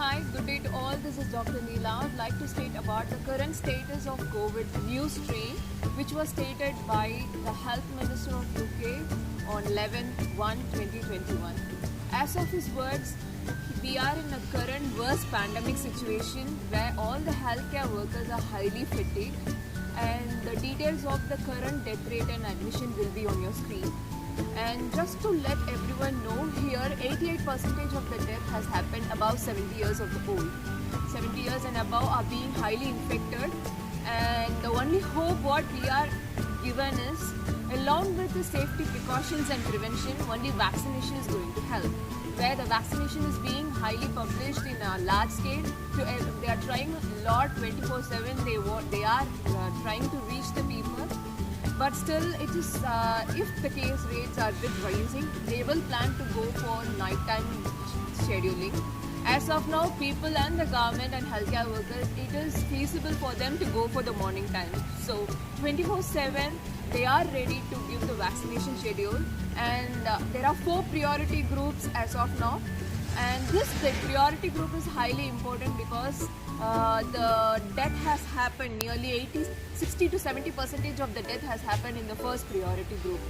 Hi, good day to all. This is Dr. Neela. I would like to state about the current status of COVID new strain, which was stated by the Health Minister of UK on 11/1/2021. As of his words, we are in a current worst pandemic situation where all the healthcare workers are highly fatigued, and the details of the current death rate and admission will be on your screen. And just to let everyone know, here 88% of the death has happened above 70 years of old. 70 years and above are being highly infected, and the only hope what we are given is, along with the safety precautions and prevention, only vaccination is going to help. Where the vaccination is being highly published in a large scale, they are trying a lot 24/7. They are trying to reach the people. But still, it is if the case rates are bit rising, they will plan to go for nighttime scheduling. As of now, people and the government and healthcare workers, it is feasible for them to go for the morning time. So 24/7, they are ready to give the vaccination schedule, and there are 4 priority groups as of now. And the priority group is highly important because the death has happened, nearly 60 to 70% of the death has happened in the first priority group.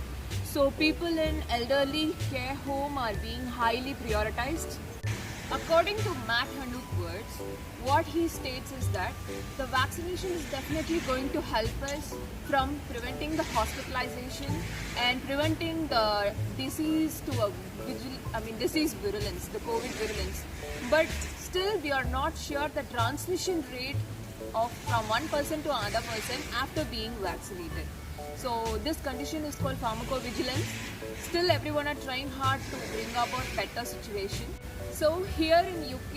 So people in elderly care home are being highly prioritized. According to Matt Hanuk's words, what he states is that the vaccination is definitely going to help us from preventing the hospitalization and preventing the disease to disease virulence, the COVID virulence. But still, we are not sure the transmission rate from one person to another person after being vaccinated. So this condition is called pharmacovigilance. Still, everyone are trying hard to bring about better situation. So here in UK,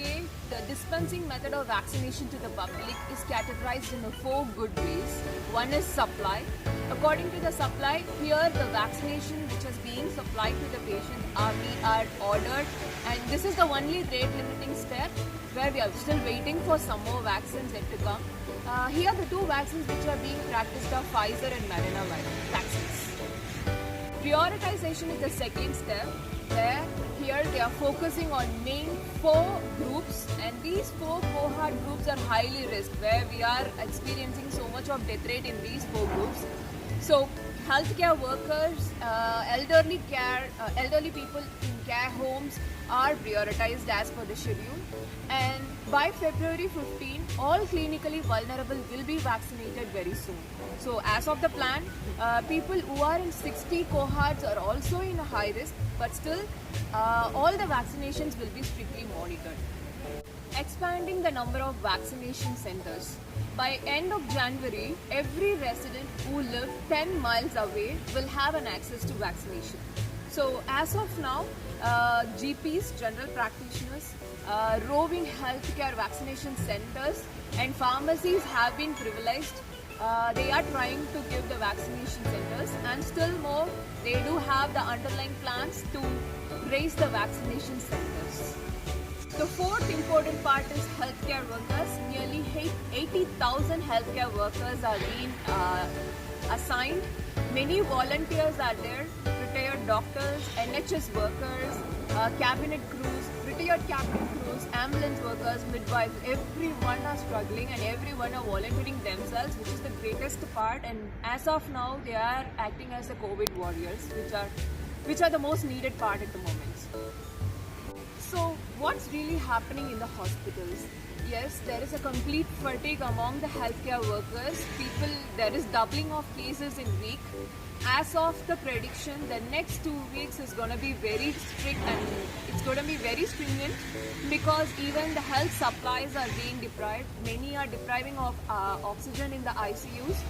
the dispensing method of vaccination to the public is categorized in 4 good ways. One is supply. According to the supply, here the vaccination which is being supplied to the patients are ordered, and this is the only rate limiting step where we are still waiting for some more vaccines yet to come. Here the 2 vaccines which are being practiced are Pfizer and Moderna vaccines. Prioritization is the second step, where here they are focusing on main 4 groups, and these 4 cohort groups are highly risked, where we are experiencing so much of death rate in these 4 groups. So healthcare workers, elderly people in care homes are prioritized as per the schedule, and by February 15, all clinically vulnerable will be vaccinated very soon. So as of the plan, people who are in 60 cohorts are also in a high risk, but still all the vaccinations will be strictly monitored. Expanding the number of vaccination centers. By end of January, every resident who lives 10 miles away will have an access to vaccination. So as of now, GPs, general practitioners, roving healthcare vaccination centers and pharmacies have been privileged. They are trying to give the vaccination centers, and still more, they do have the underlying plans to raise the vaccination centers. The 4th important part is healthcare workers. Nearly 80,000 healthcare workers are being assigned. Many volunteers are there, retired doctors, NHS workers, cabinet crews, retired cabinet crews, ambulance workers, midwives. Everyone are struggling and everyone are volunteering themselves, which is the greatest part. And as of now, they are acting as the COVID warriors, which are the most needed part at the moment. So what's really happening in the hospitals? Yes, there is a complete fatigue among the healthcare workers. There is doubling of cases in week. As of the prediction, the next 2 weeks is going to be very strict, and it's going to be very stringent, because even the health supplies are being deprived. Many are depriving of oxygen in the ICUs.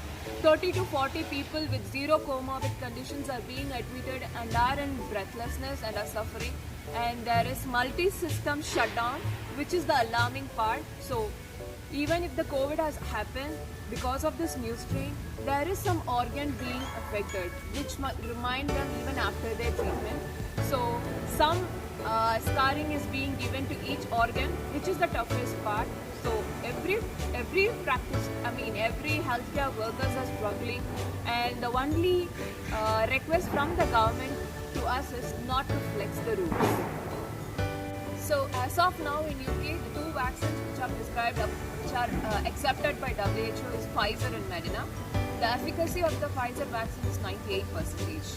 30 to 40 people with 0 comorbid conditions are being admitted and are in breathlessness and are suffering. And there is multi-system shutdown, which is the alarming part. So even if the COVID has happened, because of this new strain, there is some organ being affected, which might remind them even after their treatment. So some scarring is being given to each organ, which is the toughest part. So every healthcare workers are struggling, and the only request from the government to us is not to flex the rules. So as of now in UK, the two vaccines which are prescribed, which are accepted by WHO is Pfizer and Moderna. The efficacy of the Pfizer vaccine is 98%.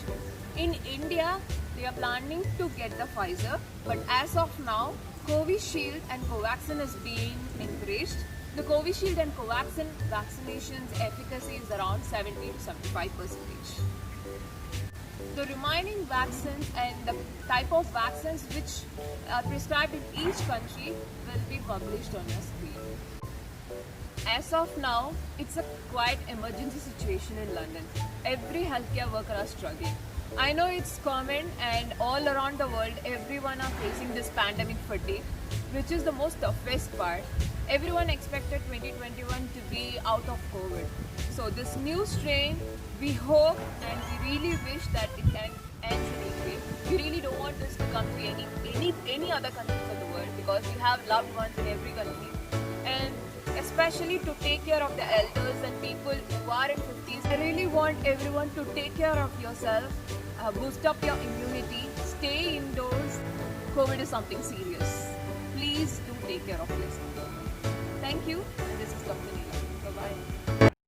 In India, they are planning to get the Pfizer, but as of now, Covishield and Covaxin is being encouraged. The Covishield and Covaxin vaccinations efficacy is around 70 to 75%. The remaining vaccines and the type of vaccines which are prescribed in each country will be published on your screen. As of now, it's a quite emergency situation in London. Every healthcare worker are struggling. I know it's common and all around the world everyone are facing this pandemic fatigue, which is the most toughest part. Everyone expected 2021 to be out of COVID. So this new strain, we hope and we really wish that it can end in UK. We really don't want this to come to any other countries of the world, because we have loved ones in every country. And especially to take care of the elders and people who are in 50s. I really want everyone to take care of yourself, boost up your immunity, stay indoors. COVID is something serious.